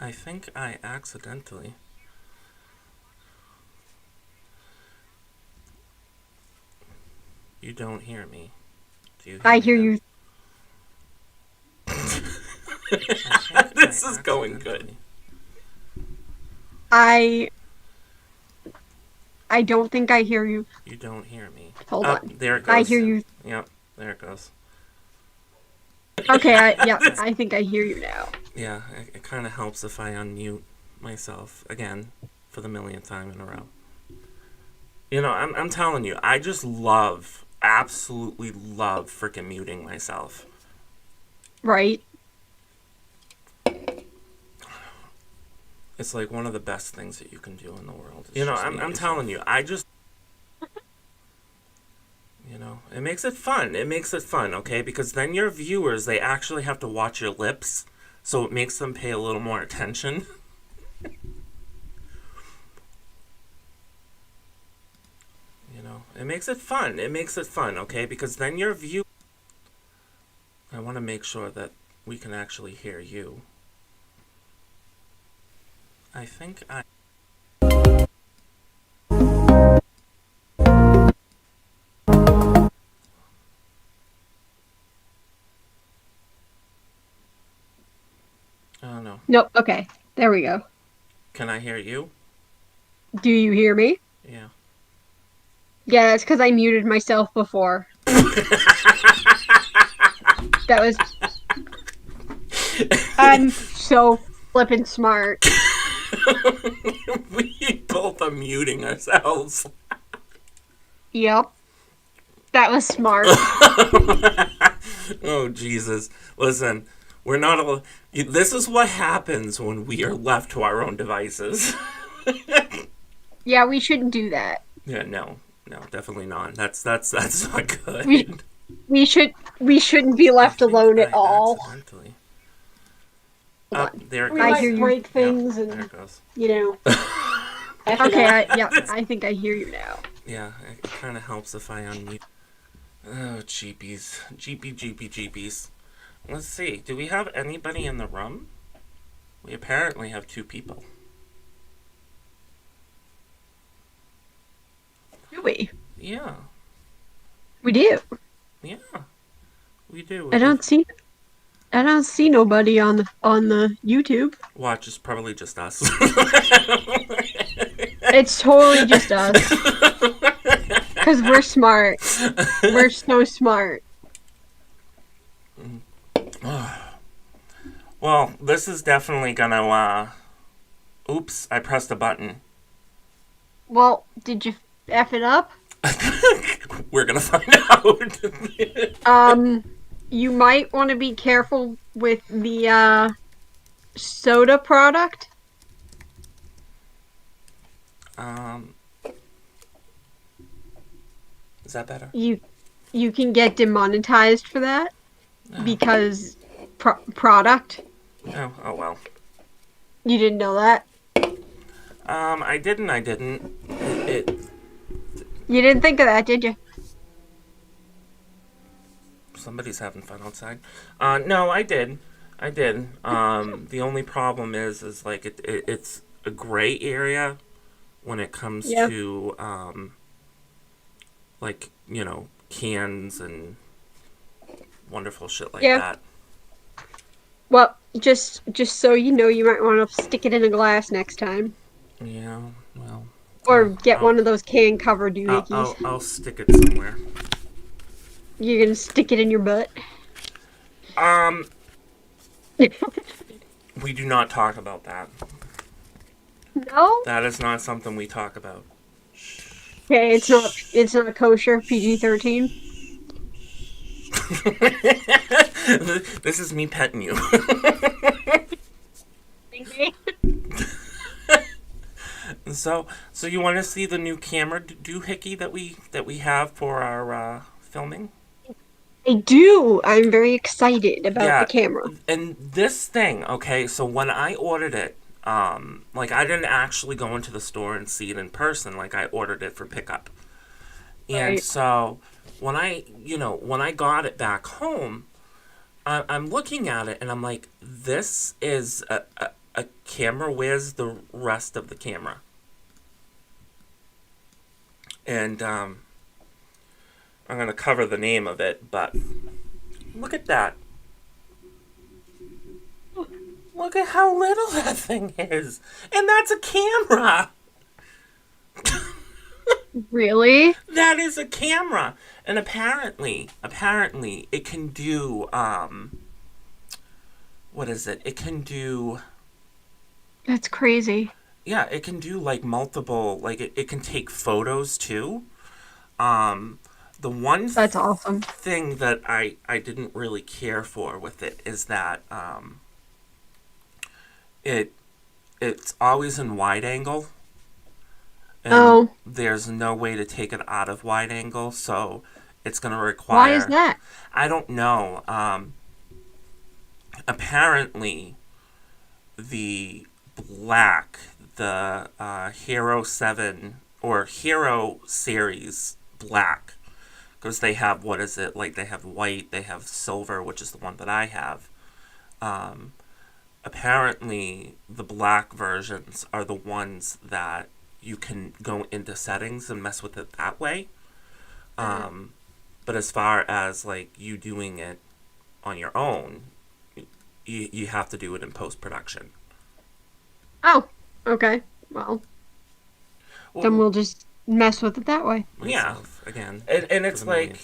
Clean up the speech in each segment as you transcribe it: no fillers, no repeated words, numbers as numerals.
I think I accidentally. You don't hear me. Do you hear I me hear now? you. This is going good. I I don't think I hear you. You don't hear me. Hold Up on. there it I hear goes. you. Yep, there it goes. Okay, yeah, I think I hear you now. Yeah, it kind of helps if I unmute myself again for the millionth time in a row. I'm telling you, I just love, absolutely love freaking muting myself. Right? It's like one of the best things that you can do in the world. I'm telling you, I just, it makes it fun. It makes it fun, okay? Because then your viewers, they actually have to watch your lips, so it makes them pay a little more attention. It makes it fun. It makes it fun, okay? Because then your view. I want to make sure that we can actually hear you. I think I. Oh no. Nope. Okay. There we go. Can I hear you? Do you hear me? Yeah. Yeah, that's because I muted myself before. That was. I'm so flippin' smart. We both are muting ourselves. Yep. That was smart. Oh, Jesus. Listen, we're not. This is what happens when we are left to our own devices. Yeah, we shouldn't do that. Yeah, no. No, definitely not. That's not We good. we shouldn't be I left think alone at I all. accidentally. Hold Up on. there it We I hear goes. you. Break Yep, things there and, it goes. you know, F it Okay, up. yeah, I think I hear you now. Yeah, it kind of helps if I unmute. Oh, jeepies. Jeepies. Let's see. Do we have anybody in the room? We apparently have two people. Do we? Yeah. We do. Yeah. We do. I don't see I don't see nobody on the YouTube. Watch, it's probably just us. It's totally just us. Cause we're smart. We're so smart. Well, this is definitely gonna, oops, I pressed a button. Well, did you F it up? We're gonna find out. Um, you might want to be careful with the soda product. um, is that better? You you can get demonetized for that Oh, because product. oh well. You didn't know that? I didn't. It You didn't think of that, did you? somebody's having fun outside. No, I did. I did. The only problem is like it's a gray area when it comes Yeah. to like cans and wonderful shit like Yeah. that. Well, just so you know, you might want to stick it in a glass next time, Yeah. Well, or get one of those can cover doohickeys. I'll stick it somewhere. You're gonna stick it in your butt. Um, we do not talk about that. No. That is not something we talk about. Okay, it's not kosher. PG-13. This is me petting you. So you want to see the new camera doohickey that we have for our filming? I do. I'm very excited about the Yeah, camera. and this thing, okay. So when I ordered it, like I didn't actually go into the store and see it in person. Like I ordered it for pickup, and Right. so when I got it back home, I'm looking at it and I'm like, this is a camera wears the rest of the camera. And I'm going to cover the name of it, but look at that. Look at how little that thing is. And that's a camera. Really? That is a camera. And apparently, it can do, what is it? It can do, That's crazy. yeah, it can do like multiple, like it can take photos too. The one That's awesome. thing that I didn't really care for with it is that it's always in wide angle. And Oh. there's no way to take it out of wide angle, so it's going to require... Why is that? I don't know. Apparently, the black, the Hero 7 or Hero series black, because they have, what is it, like they have white, they have silver, which is the one that I have. Apparently, the black versions are the ones that you can go into settings and mess with it that way. But as far as like you doing it on your own, you have to do it in post-production. Oh, okay. Well, then we'll just mess with it that way. Yeah, again. And it's like,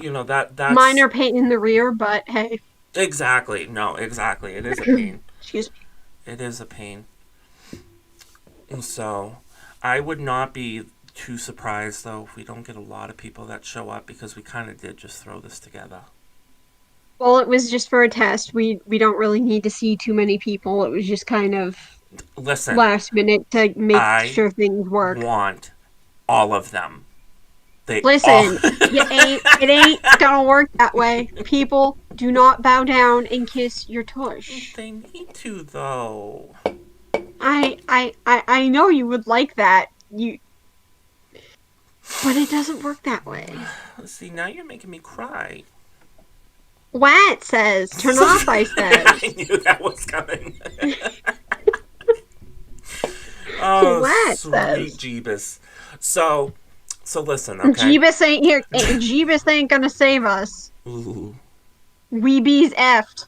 you know, that's... Minor pain in the rear, but hey. Exactly. No, exactly. It is a pain. Excuse me. It is a pain. And so, I would not be too surprised, though, if we don't get a lot of people that show up, because we kind of did just throw this together. Well, it was just for a test. We don't really need to see too many people. It was just kind of last minute to make sure things work. I want all of them. Listen, it ain't gonna work that way. People, do not bow down and kiss your tush. They need to, though. I know you would like that. But it doesn't work that way. See, now you're making me cry. What says? Turn off, I said. I knew that was coming. Oh, what sweet says? Jeebus. So listen, okay? Jeebus ain't here. Jeebus ain't gonna save us. Ooh. We bees effed.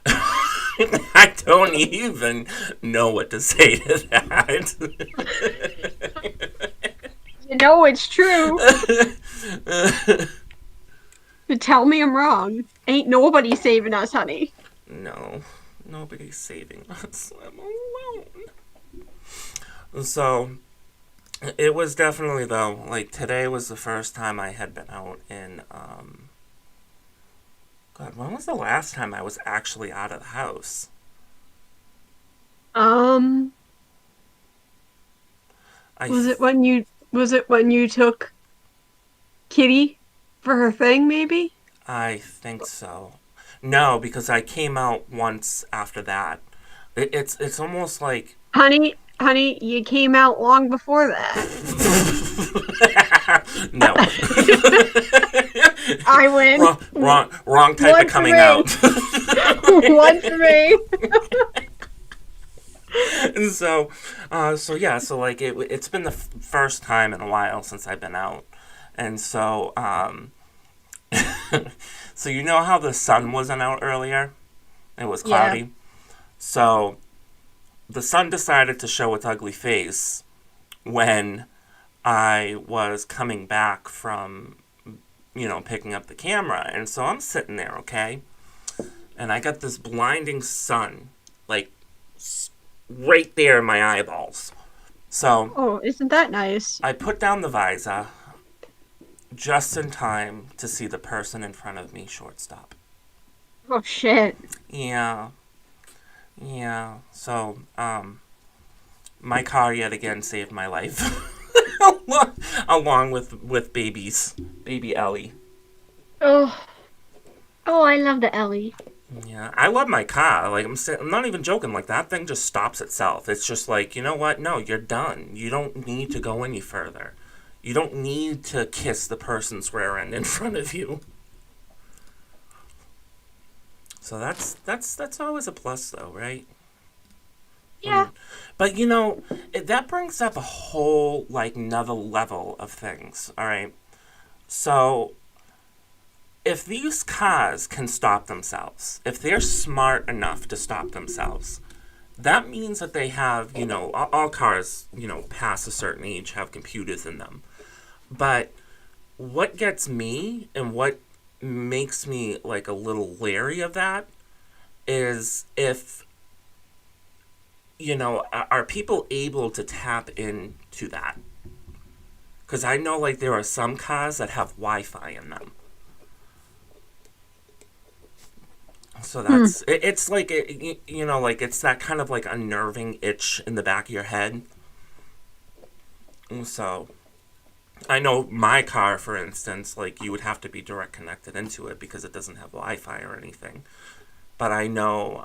I don't even know what to say to that. You know it's true. But tell me I'm wrong. Ain't nobody saving us, honey. No, nobody's saving us. I'm alone. So, it was definitely, though, like, today was the first time I had been out in, God, when was the last time I was actually out of the house? Was it when you took Kitty for her thing, maybe? I think so. No, because I came out once after that. It's almost like... Honey, you came out long before that. No. I win. Wrong type of coming out. One for me. And so like it's been the first time in a while since I've been out, and so so you know how the sun wasn't out earlier? It was cloudy. Yeah. So the sun decided to show its ugly face when I was coming back from, picking up the camera. And so I'm sitting there, okay? And I got this blinding sun, like, right there in my eyeballs. So... Oh, isn't that nice? I put down the visor just in time to see the person in front of me shortstop. Oh, shit. Yeah. So, my car yet again saved my life. Along with baby Ellie. Oh, I love the Ellie. Yeah, I love my car. Like, I'm not even joking. Like, that thing just stops itself. It's just like, you know what? No, you're done. You don't need to go any further. You don't need to kiss the person's rear end in front of you. So that's always a plus, though, right? Yeah. But that brings up a whole like another level of things. All right. So if these cars can stop themselves, if they're smart enough to stop themselves, that means that they have, all cars, past a certain age have computers in them. But what gets me and what makes me like a little leery of that is if, are people able to tap into that? Because I know like there are some cars that have Wi-Fi in them. So it's like like it's that kind of like unnerving itch in the back of your head. So I know my car, for instance, like you would have to be direct connected into it because it doesn't have Wi-Fi or anything. But I know,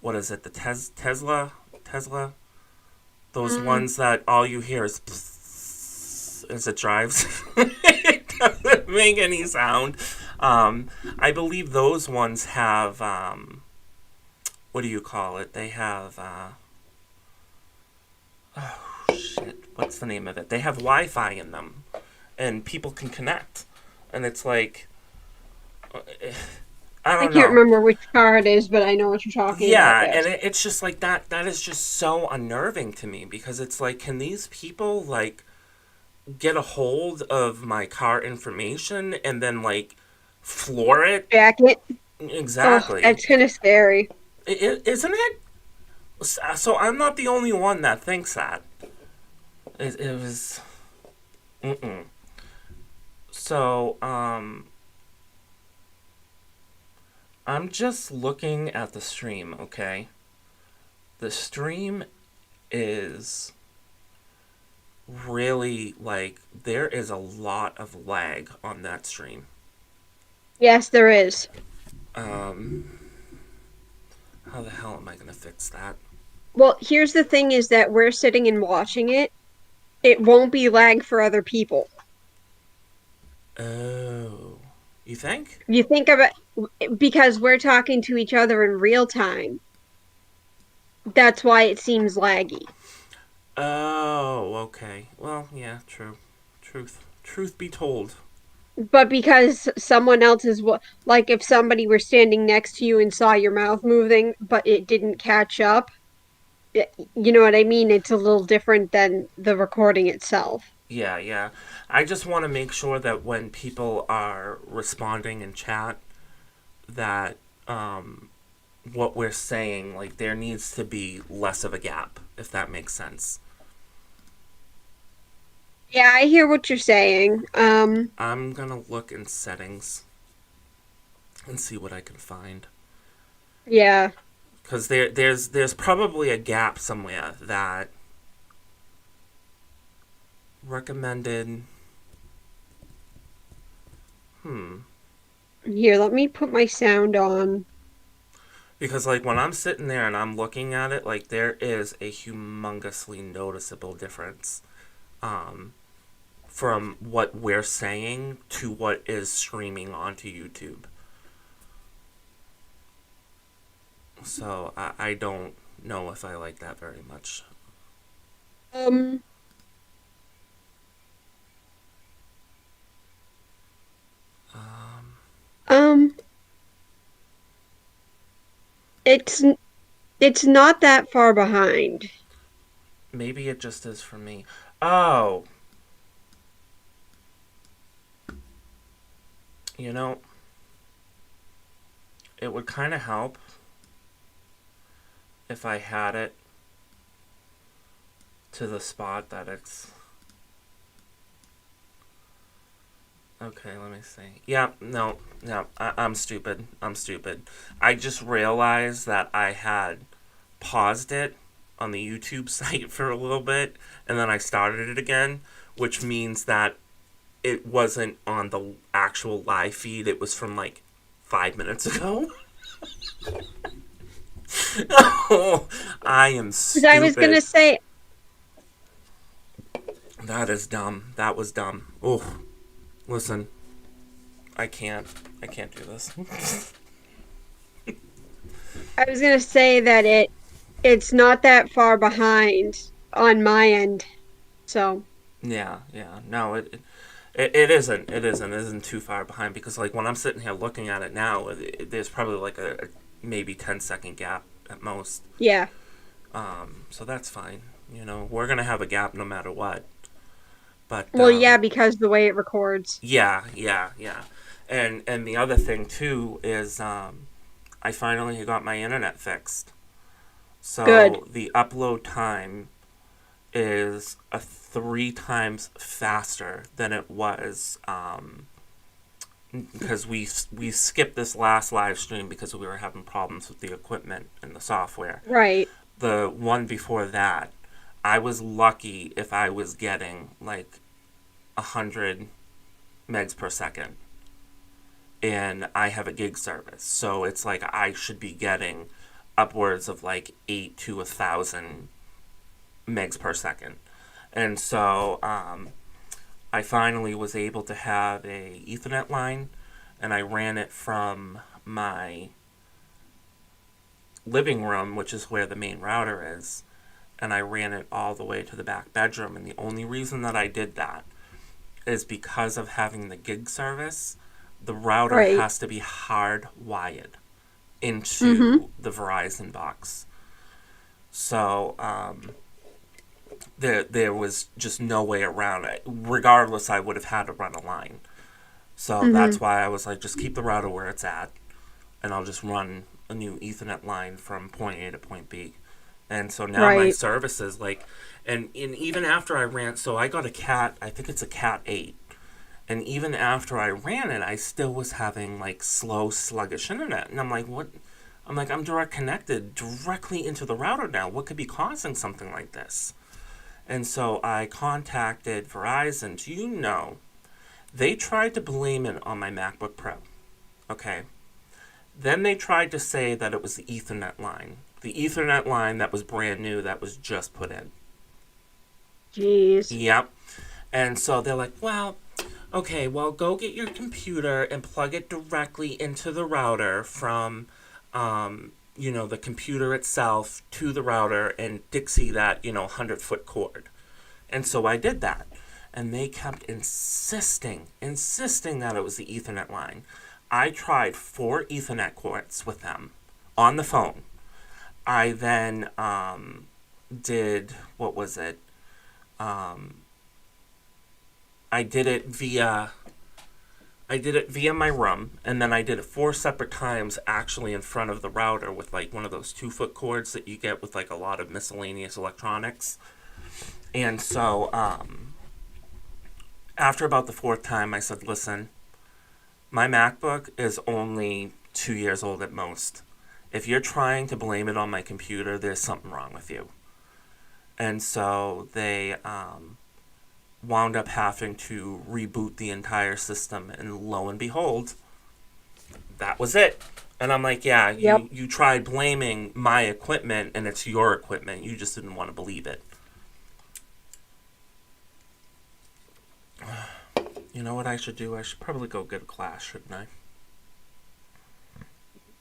what is it, the Tesla, those ones that all you hear is as it drives. It doesn't make any sound. I believe those ones have, what do you call it? They have, oh shit, what's the name of it? They have Wi-Fi in them, and people can connect. And it's like, I I don't can't know. remember which car it is, but I know what you're talking about. Yeah, and Yes. it's just like that. That is just so unnerving to me because it's like, can these people like get a hold of my car information and then like floor it? Jacket. Oh, Exactly. that's kind of scary. Isn't it? So I'm not the only one that thinks that. It was. Mm-mm. So, I'm just looking at the stream, okay? The stream is really like there is a lot of lag on that stream. Yes, there is. Um, how the hell am I gonna fix that? Well, here's the thing is that we're sitting and watching it. It won't be lag for other people. Oh, you think? You think of it because we're talking to each other in real time. That's why it seems laggy. Oh, okay. Well, yeah, true. Truth be told. But because someone else is like if somebody were standing next to you and saw your mouth moving, but it didn't catch up, you know what I mean? It's a little different than the recording itself. Yeah, yeah. I just want to make sure that when people are responding in chat, that what we're saying, like there needs to be less of a gap, if that makes sense. Yeah, I hear what you're saying. I'm gonna look in settings and see what I can find. Yeah. Because there's probably a gap somewhere that recommended. Hmm. Here, let me put my sound on. Because like when I'm sitting there and I'm looking at it, like there is a humongously noticeable difference, um, from what we're saying to what is streaming onto YouTube. So I don't know if I like that very much. Um, Um, um, it's it's not that far behind. maybe it just is for me. Oh, you know, it would kind of help if I had it to the spot that it's. Okay, let me see. Yeah, no, no, I'm stupid. I'm stupid. I just realized that I had paused it on the YouTube site for a little bit, and then I started it again, which means that it wasn't on the actual live feed. It was from like 5 minutes ago. Oh, I am Because I was gonna stupid. say, That is dumb. That was dumb. Oh, listen, I can't. I can't do this. I was gonna say that it's not that far behind on my end. So, Yeah, yeah. No, it isn't. It isn't too far behind because like when I'm sitting here looking at it now, there's probably like a maybe 10-second gap at most. yeah. So that's fine. We're gonna have a gap no matter what. But Well, yeah, because the way it records. yeah, yeah, yeah. And the other thing too is I finally got my internet fixed. Good. So the upload time is a 3 times faster than it was because we skipped this last live stream because we were having problems with the equipment and the software. Right. The one before that, I was lucky if I was getting like 100 megs per second, and I have a gig service, so it's like I should be getting upwards of like 8 to 1,000 megs per second. And so I finally was able to have a Ethernet line, and I ran it from my living room, which is where the main router is, and I ran it all the way to the back bedroom. And the only reason that I did that is because of having the gig service. The router Right. has to be hardwired Mm-hmm. into the Verizon box. So there was just no way around it. Regardless, I would have had to run a line. So Mm-hmm. that's why I was like, just keep the router where it's at, and I'll just run a new Ethernet line from point A to point B. And so now my Right. service is like, and even after I ran, so I got a Cat, I think it's a Cat 8. And even after I ran it, I still was having like slow, sluggish internet. And I'm like, what? I'm like, I'm direct connected directly into the router now. What could be causing something like this? And so I contacted Verizon. Do you know, they tried to blame it on my MacBook Pro. Okay. Then they tried to say that it was the Ethernet line. The Ethernet line that was brand new that was just put in. Jeez. Yep. And so they're like, well, okay, well, go get your computer and plug it directly into the router from, the computer itself to the router and Dixie that, 100-foot cord. And so I did that. And they kept insisting that it was the Ethernet line. I tried 4 Ethernet cords with them on the phone. I then did, what was it? I did it via my room, and then I did it 4 separate times actually in front of the router with like one of those 2-foot cords that you get with like a lot of miscellaneous electronics. And so after about the 4th time, I said, listen, my MacBook is only 2 years old at most. If you're trying to blame it on my computer, there's something wrong with you. And so they wound up having to reboot the entire system, and lo and behold, that was it. And I'm like, yeah, Yep. you tried blaming my equipment, and it's your equipment. You just didn't want to believe it. You know what I should do? I should probably go get a class, shouldn't I?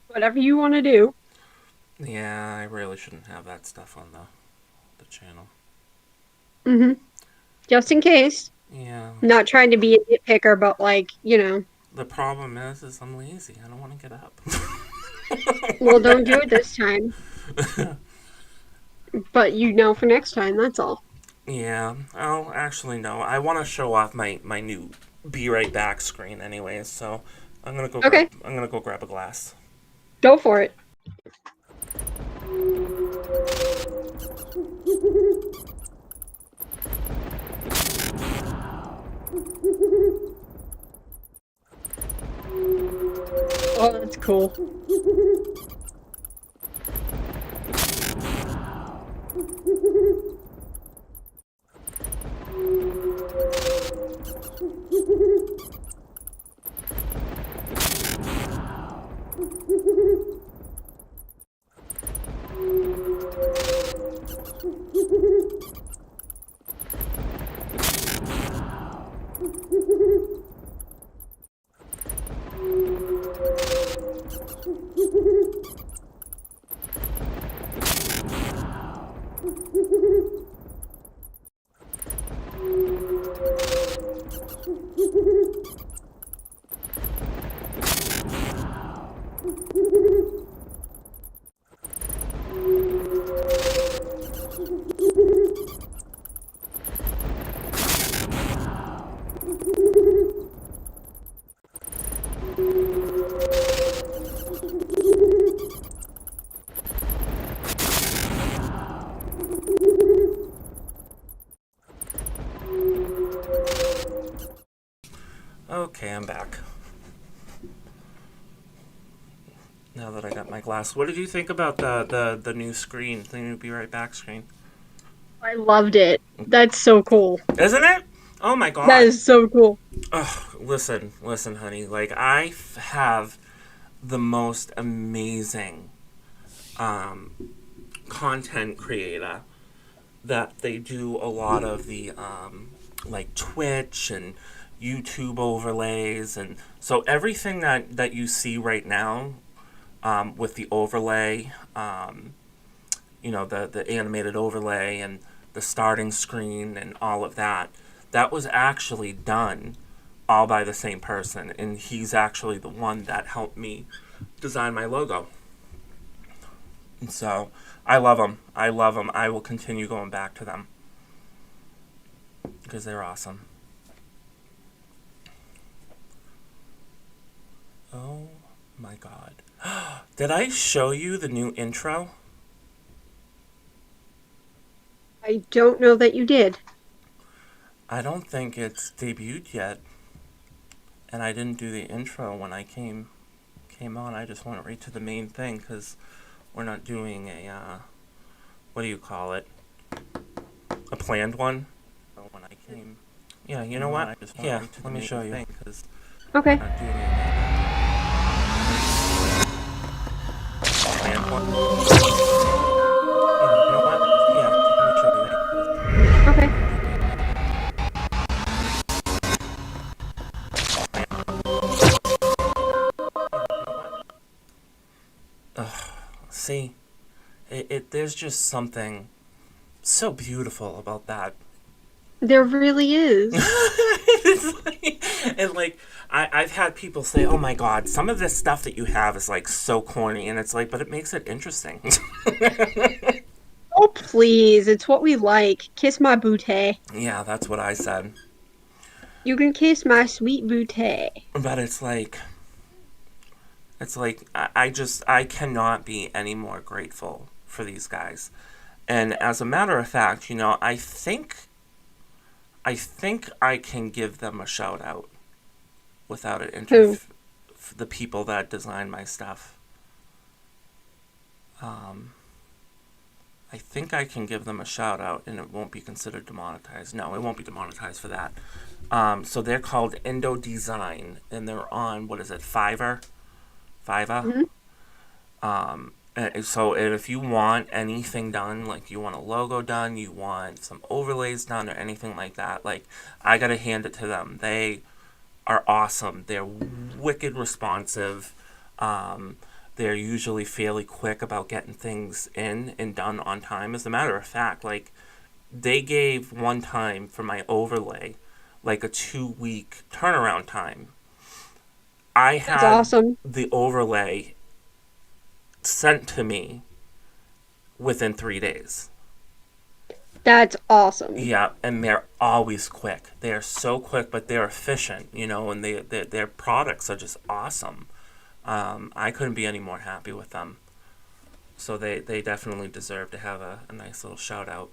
Whatever you want to do. Yeah, I really shouldn't have that stuff on the channel. Mm-hmm. Just in case. Yeah. Not trying to be a nitpicker, but like, The problem is I'm lazy. I don't want to get up. well, don't do it this time. But for next time, that's all. Yeah. Oh, actually, no. I want to show off my new Be Right Back screen anyways, so I'm gonna go Okay. I'm gonna go grab a glass. Go for it. Oh, that's cool. Okay, I'm back. Now that I got my glass, what did you think about the new screen, the new Be Right Back screen? I loved it. That's so cool. Isn't it? Oh my That god. is so cool. Oh, listen, honey. Like have the most amazing um, content creator that they do a lot of the like Twitch and YouTube overlays, and so everything that you see right now with the overlay, the animated overlay and the starting screen and all of that, that was actually done all by the same person, and he's actually the one that helped me design my logo. And so I love them. I love them. I will continue going back to them because they're awesome. Oh my god. Did I show you the new intro? I don't know that you did. I don't think it's debuted yet. And I didn't do the intro when I came on. I just went right to the main thing because we're not doing a what do you call it? A planned one. When I came, yeah, you know what? Yeah, let me show you. Because we're Okay. not doing a planned one. Yeah, you know what? Yeah, let me show you. Okay. See, there's just something so beautiful about that. There really is. It's like, and like I've had people say, "Oh my god, some of this stuff that you have is like so corny," and it's like, but it makes it interesting. Oh, please. It's what we like. Kiss my booty. Yeah, that's what I said. You can kiss my sweet booty. But it's like I cannot be any more grateful for these guys. And as a matter of fact, I think I can give them a shout out without it Who? the people that design my stuff. Um, I think I can give them a shout out and it won't be considered demonetized. No, it won't be demonetized for that. So they're called Endo Design and they're on, what is it, Fiverr? Fiverr? Mhm. And if you want anything done, like you want a logo done, you want some overlays done or anything like that, like I gotta hand it to them. They are awesome. They're wicked responsive. Um, they're usually fairly quick about getting things in and done on time. As a matter of fact, like they gave one time for my overlay like a 2 week turnaround time. I That's had awesome. the overlay sent to me within 3 days. That's awesome. Yeah, and they're always quick. They are so quick, but they're efficient, and their products are just awesome. I couldn't be any more happy with them. So they definitely deserve to have a nice little shout out.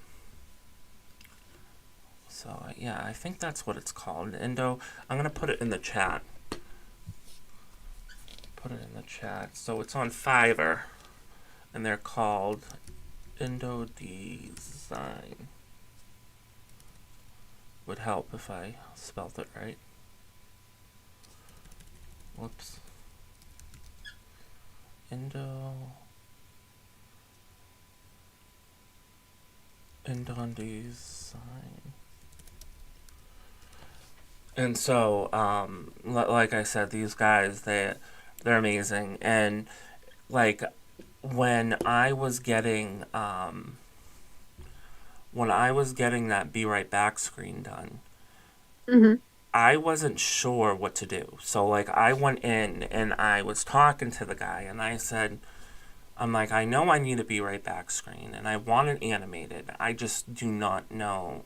So yeah, I think that's what it's called. Indo. I'm gonna put it in the chat. Put it in the chat. So it's on Fiverr, and they're called Indo Design. Would help if I spelt it right. Whoops. Indo Design. And so, like I said, these guys, they're amazing. And like when I was getting when I was getting that Be Right Back screen done, Hmm. I wasn't sure what to do. So, like, I went in and I was talking to the guy, and I said, I'm like, I know I need a Be Right Back screen, and I want it animated. I just do not know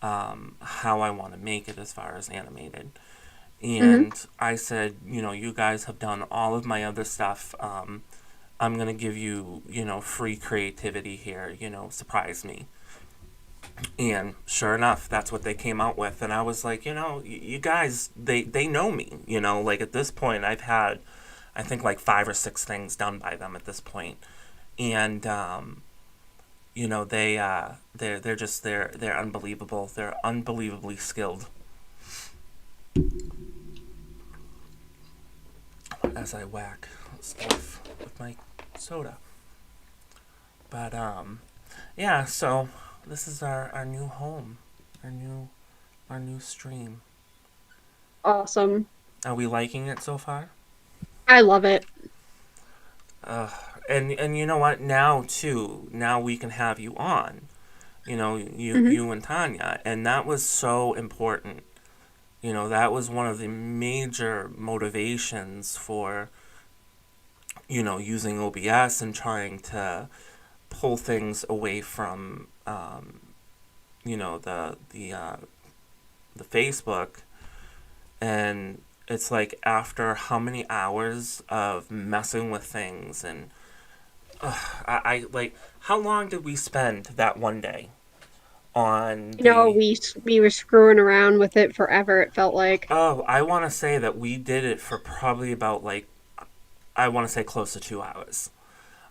how I want to make it as far as animated. Hmm. And I said, you guys have done all of my other stuff. I'm going to give you, free creativity here, surprise me. And sure enough, that's what they came out with. And I was like, you guys, they know me, like at this point, I've had, I think, like 5 or 6 things done by them at this point. And, they're just, they're unbelievable. They're unbelievably skilled. As I whack stuff with my soda. But yeah, so this is our new home, our new stream. Awesome. Are we liking it so far? I love it. Uh, and you know what? Now too, now we can have you on. Hmm. You and Tanya, and that was so important. That was one of the major motivations for using OBS and trying to pull things away from the Facebook. And it's like after how many hours of messing with things, and I like, how long did we spend that one day on the. We were screwing around with it forever, it felt like. Oh, I want to say that we did it for probably about, like, I want to say close to 2 hours.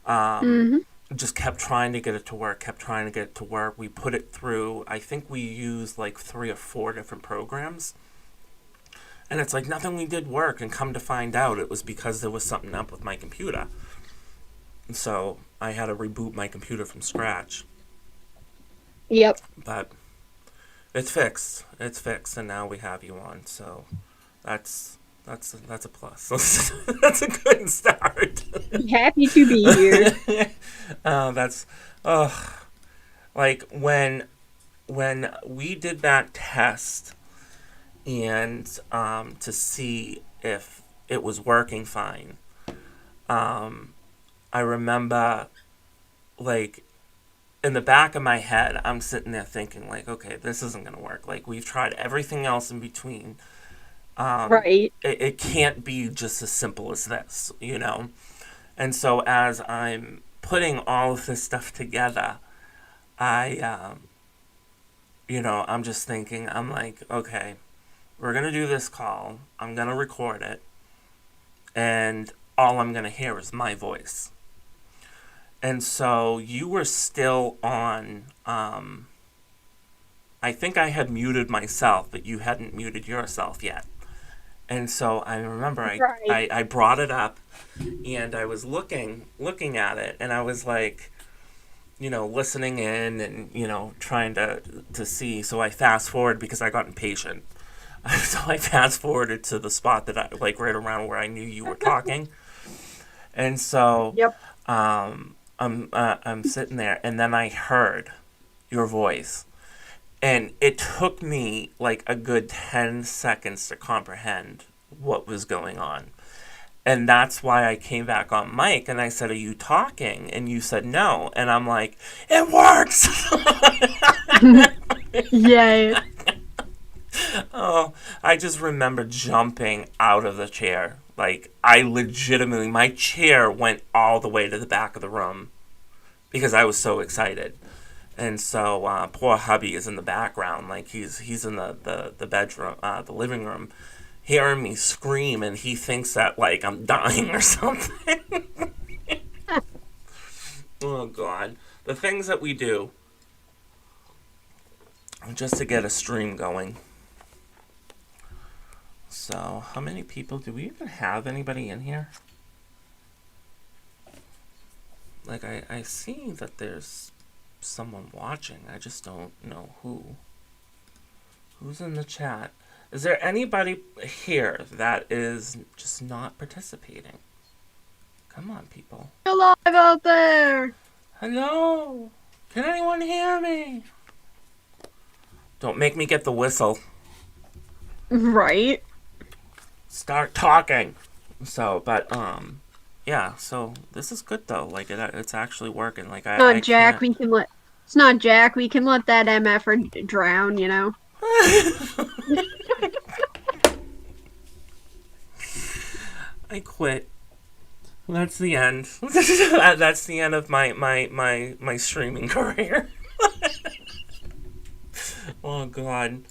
um Hmm. just kept trying to get it to work, kept trying to get it to work. We put it through, I think we used like 3 or 4 different programs. And it's like nothing we did work, and come to find out it was because there was something up with my computer. And so I had to reboot my computer from scratch. Yep. But it's fixed. It's fixed, and now we have you on. So that's a plus. That's a good start. Happy to be here. That's like when we did that test, and to see if it was working fine. I remember, like, in the back of my head, I'm sitting there thinking, like, okay, this isn't gonna work. Like, we've tried everything else in between. Right. It can't be just as simple as this. And so as I'm putting all of this stuff together, I, I'm just thinking, I'm like, okay, we're gonna do this call. I'm gonna record it, and all I'm gonna hear is my voice. And so you were still on. I think I had muted myself, but you hadn't muted yourself yet. And so I remember Right. I brought it up, and I was looking at it, and I was like, listening in, and trying to see. So I fast forward because I got impatient. So I fast forwarded to the spot that I like, right around where I knew you were talking. And so Yep. I'm sitting there, and then I heard your voice, and it took me like a good 10 seconds to comprehend what was going on. And that's why I came back on mic, and I said, "Are you talking?" And you said no, and I'm like, "It works!" Yay. Oh, I just remember jumping out of the chair. Like, I legitimately, my chair went all the way to the back of the room because I was so excited. And so poor hubby is in the background, like he's in the bedroom, the living room, hearing me scream, and he thinks that, like, I'm dying or something. Oh God, the things that we do just to get a stream going. So, how many people do we even have? Anybody in here? Like, I see that there's someone watching. I just don't know who. Who's in the chat? Is there anybody here that is just not participating? Come on, people. Alive out there. Hello? Can anyone hear me? Don't make me get the whistle. Right. Start talking. So, but yeah. So this is good though. Like it's actually working. Like Not I Jack. can't. We can let. It's not Jack. We can let that MFer drown. You know. I quit. That's the end. That's the end of my streaming career. Oh God.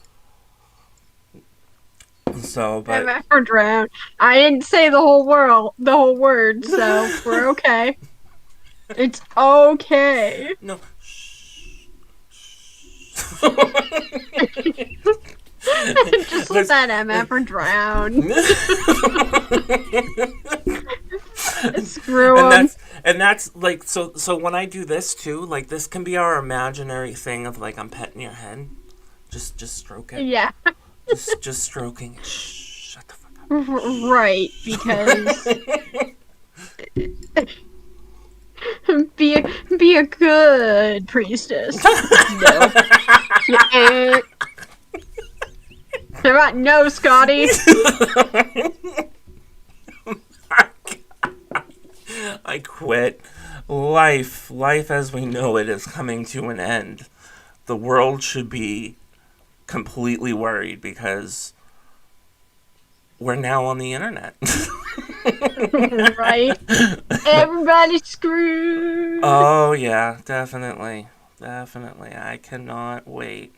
So, but MFer drown. I didn't say the whole word. So we're okay. It's okay. no. Just let Let's- that MFer drown. Screw and him. that's like so when I do this too, like this can be our imaginary thing of like I'm petting your head. Just stroke it. Yeah. Just stroking it. Shh, shut the fuck up. Right. Because be a good priestess. No. How about no, Scotty? I quit. Life as we know it is coming to an end. The world should be completely worried because we're now on the internet. Right? Everybody's screwed. Oh yeah, definitely. Definitely. I cannot wait.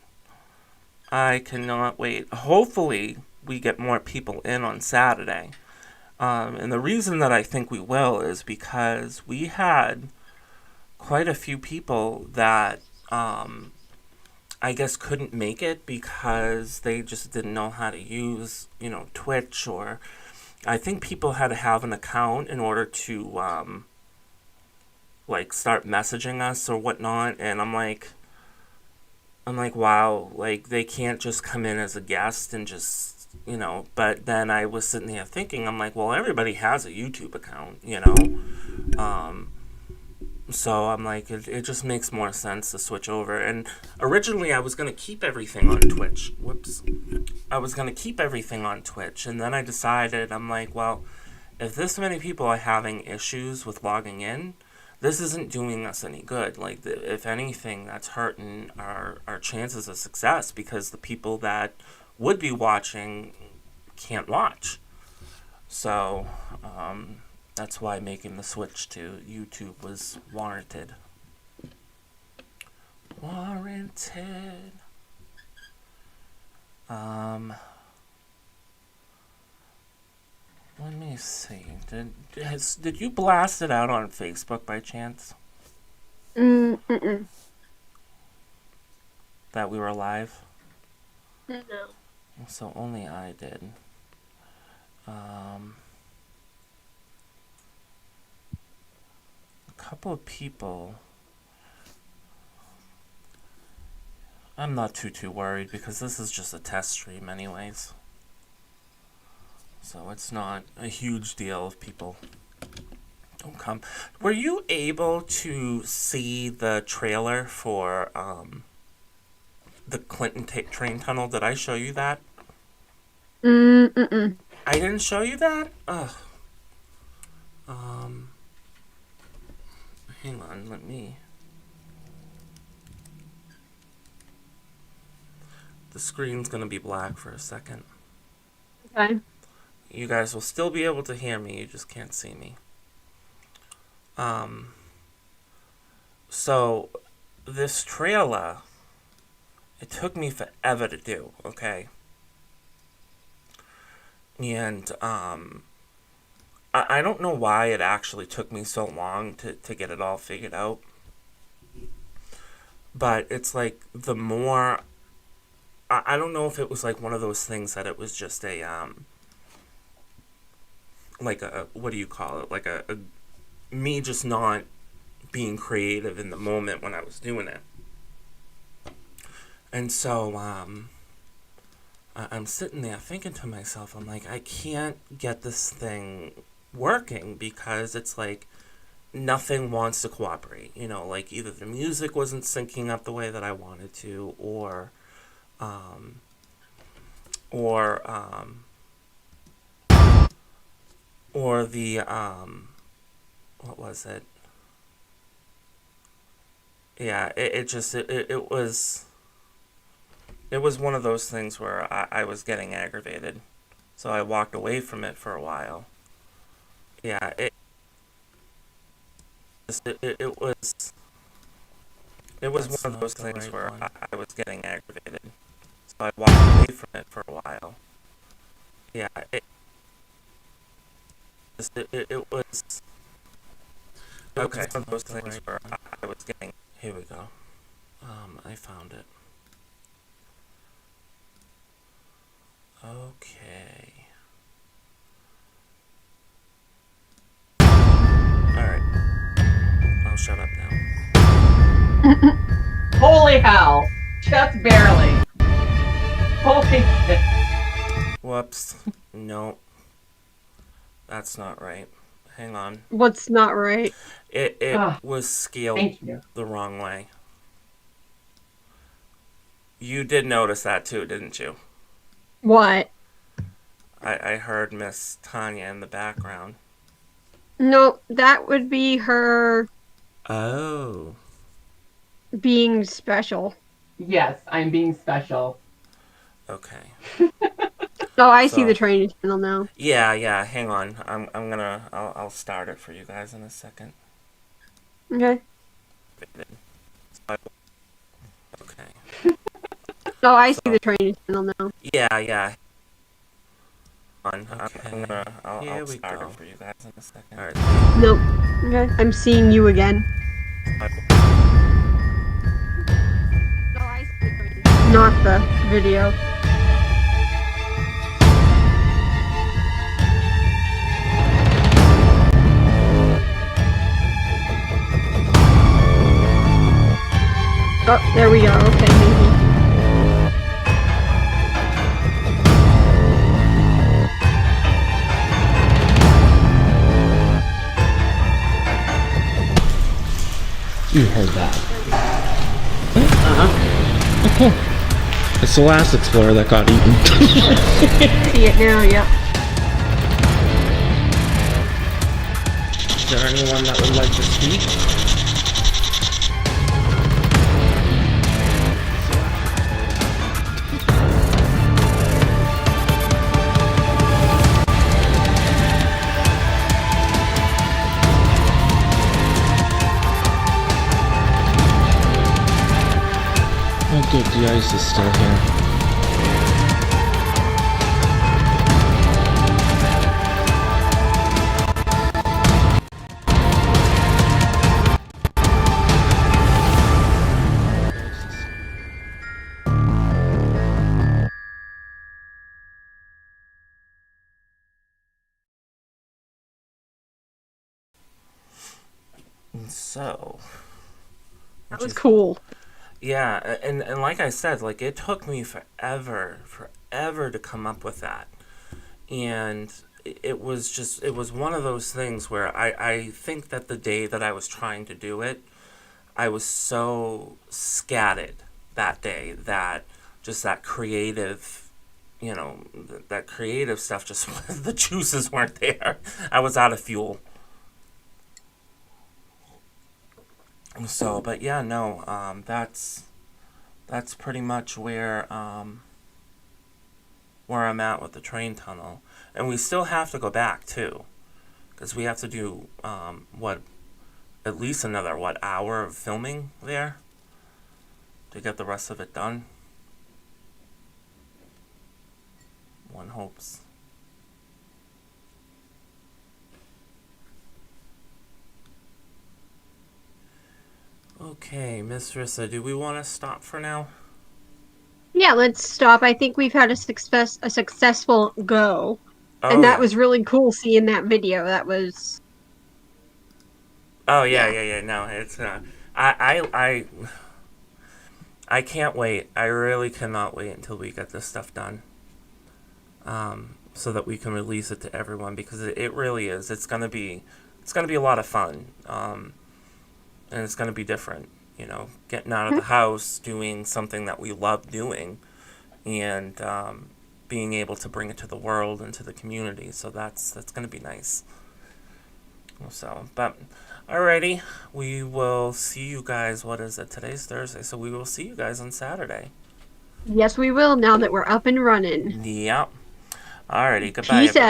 I cannot wait. Hopefully we get more people in on Saturday. And the reason that I think we will is because we had quite a few people that I guess couldn't make it because they just didn't know how to use, Twitch, or I think people had to have an account in order to like start messaging us or whatnot. And I'm like, wow, like they can't just come in as a guest and just, But then I was sitting there thinking, I'm like, well, everybody has a YouTube account. Um, So I'm like, it just makes more sense to switch over. And originally I was going to keep everything on Twitch. Whoops. I was going to keep everything on Twitch. And then I decided, I'm like, well, if this many people are having issues with logging in, this isn't doing us any good. Like, if anything, that's hurting our chances of success because the people that would be watching can't watch. So, that's why making the switch to YouTube was warranted. Warranted. Let me see. Did you blast it out on Facebook by chance Mm-mm. that we were live? No. So only I did. A couple of people. I'm not too worried because this is just a test stream anyways. So it's not a huge deal if people don't come. Were you able to see the trailer for the Clinton train tunnel? Did I show you that? Mm-mm. I didn't show you that? Ugh. Hang on, let me... The screen's gonna be black for a second. Okay. You guys will still be able to hear me, you just can't see me. So, this trailer, it took me forever to do, okay? And, I don't know why it actually took me so long to get it all figured out. But it's like, the more... I don't know if it was like one of those things that it was just a, like a, what do you call it? Like a me just not being creative in the moment when I was doing it. And so, I'm sitting there thinking to myself, I'm like, I can't get this thing working because it's like nothing wants to cooperate. Like either the music wasn't syncing up the way that I wanted to, or um, or the what was it? Yeah, it was one of those things where I was getting aggravated, so I walked away from it for a while. Yeah, it was one of those things where I was getting aggravated, so I walked away from it for a while. Yeah, it was okay. One of those things where I was getting. Here we go. I found it. Okay. All right. I'll shut up now. Holy hell! Just barely. Holy shit. Whoops. No, that's not right. Hang on. What's not right? It Ah, was scaled thank you. the wrong way. You did notice that too, didn't you? What? I heard Miss Tanya in the background. No, that would be her Oh. being special. Yes, I'm being special. Okay. Oh, I see So the training channel now. yeah. Hang on. I'll start it for you guys in a second. Okay. Okay. Oh, I see So the training channel now. yeah. Okay. I'll start it for you guys in a second. All right. Nope. Okay. I'm seeing you again. Oh, I see the training channel. Not the video. Oh, there we go. Okay, maybe. You heard that. It's the last explorer that got eaten. See it now, yep. Is there anyone that would like to speak? Oh good, the ice is still here. So. That was cool. Yeah, and like I said, like it took me forever to come up with that. And it was one of those things where I think that the day that I was trying to do it, I was so scattered that day that just that creative, that creative stuff just the juices weren't there. I was out of fuel. So, but yeah, no, that's pretty much where I'm at with the train tunnel, and we still have to go back too, because we have to do at least another hour of filming there to get the rest of it done. One hopes. Okay, Miss Rissa, do we want to stop for now? Yeah, let's stop. I think we've had a successful go. Oh And that yeah. was really cool seeing that video. That was Oh yeah, yeah. yeah. No, it's I can't wait. I really cannot wait until we get this stuff done. So that we can release it to everyone, because it really is. It's gonna be a lot of fun. And it's gonna be different. Getting out of the house, doing something that we love doing, and being able to bring it to the world and to the community. So that's going to be nice. So, but alrighty, we will see you guys. What is it? Today's Thursday, so we will see you guys on Saturday. Yes, we will now that we're up and running. Yep. Alrighty, goodbye. Peace everybody. out.